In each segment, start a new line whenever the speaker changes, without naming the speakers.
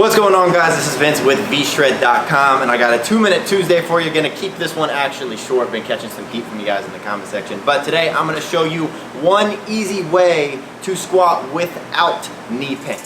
What's going on, guys? This is Vince with vshred.com, and I got a 2-minute Tuesday for you. Gonna keep this one actually short. Been catching some heat from you guys in the comment section, but today I'm gonna show you one easy way to squat without knee pain.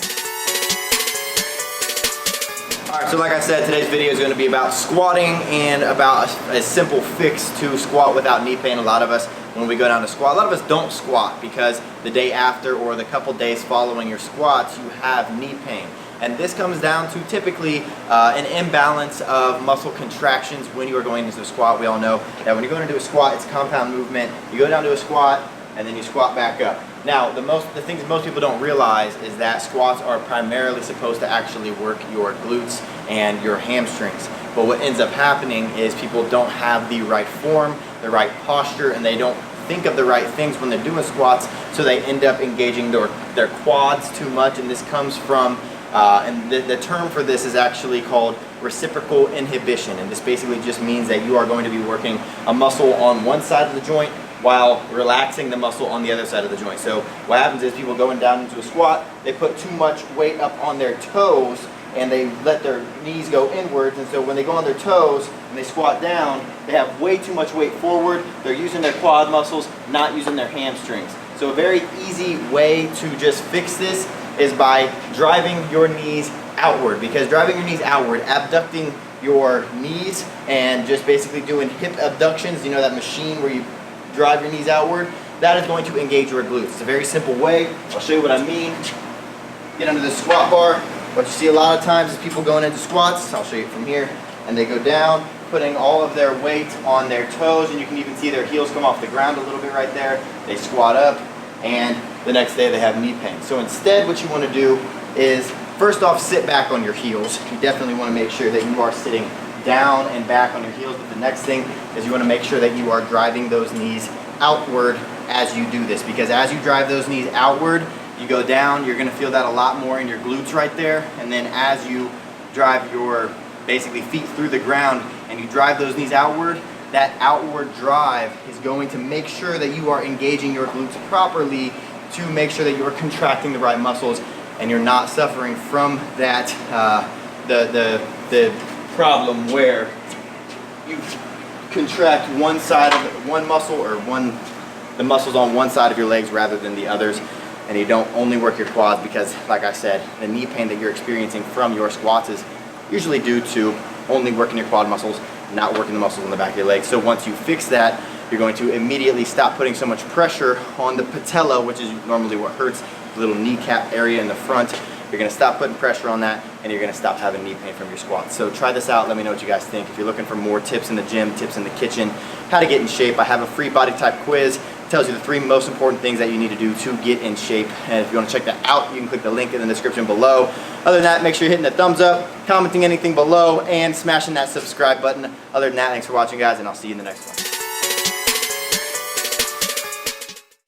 Alright, so like I said, today's video is going to be about squatting and about a simple fix to squat without knee pain. A lot of us, when we go down to squat, a lot of us don't squat because the day after or the couple days following your squats, you have knee pain. And this comes down to typically an imbalance of muscle contractions when you are going into a squat. We all know that when you're going into a squat, it's compound movement. You go down to a squat and then you squat back up. Now, the things most people don't realize is that squats are primarily supposed to actually work your glutes and your hamstrings. But what ends up happening is people don't have the right form, the right posture, and they don't think of the right things when they're doing squats, so they end up engaging their quads too much, and this comes from and the term for this is actually called reciprocal inhibition, and this basically just means that you are going to be working a muscle on one side of the joint while relaxing the muscle on the other side of the joint. So what happens is people going down into a squat, they put too much weight up on their toes and they let their knees go inwards, and so when they go on their toes and they squat down, they have way too much weight forward. They're using their quad muscles, not using their hamstrings. So a very easy way to just fix this is by driving your knees outward, because driving your knees outward, abducting your knees and just basically doing hip abductions, you know, that machine where you drive your knees outward, that is going to engage your glutes. It's a very simple way. I'll show you what I mean. Get under the squat bar. What you see a lot of times is people going into squats, I'll show you from here, and they go down, putting all of their weight on their toes, and you can even see their heels come off the ground a little bit right there. They squat up, and the next day they have knee pain. So instead, what you want to do is, first off, sit back on your heels. You definitely want to make sure that you are sitting down and back on your heels, but the next thing is you want to make sure that you are driving those knees outward as you do this, because as you drive those knees outward, you go down, you're going to feel that a lot more in your glutes right there, and then as you drive your basically feet through the ground and you drive those knees outward, that outward drive is going to make sure that you are engaging your glutes properly to make sure that you are contracting the right muscles and you're not suffering from that the problem where you contract one side of one muscle or the muscles on one side of your legs rather than the others, and you don't only work your quads, because like I said, the knee pain that you're experiencing from your squats is usually due to only working your quad muscles, not working the muscles on the back of your legs. So once you fix that, you're going to immediately stop putting so much pressure on the patella, which is normally what hurts, the little kneecap area in the front. You're going to stop putting pressure on that, and you're going to stop having knee pain from your squats. So try this out. Let me know what you guys think. If you're looking for more tips in the gym, tips in the kitchen, how to get in shape, I have a free body type quiz. It tells you the 3 most important things that you need to do to get in shape. And if you want to check that out, you can click the link in the description below. Other than that, make sure you're hitting the thumbs up, commenting anything below, and smashing that subscribe button. Other than that, thanks for watching, guys, and I'll see you in the next one.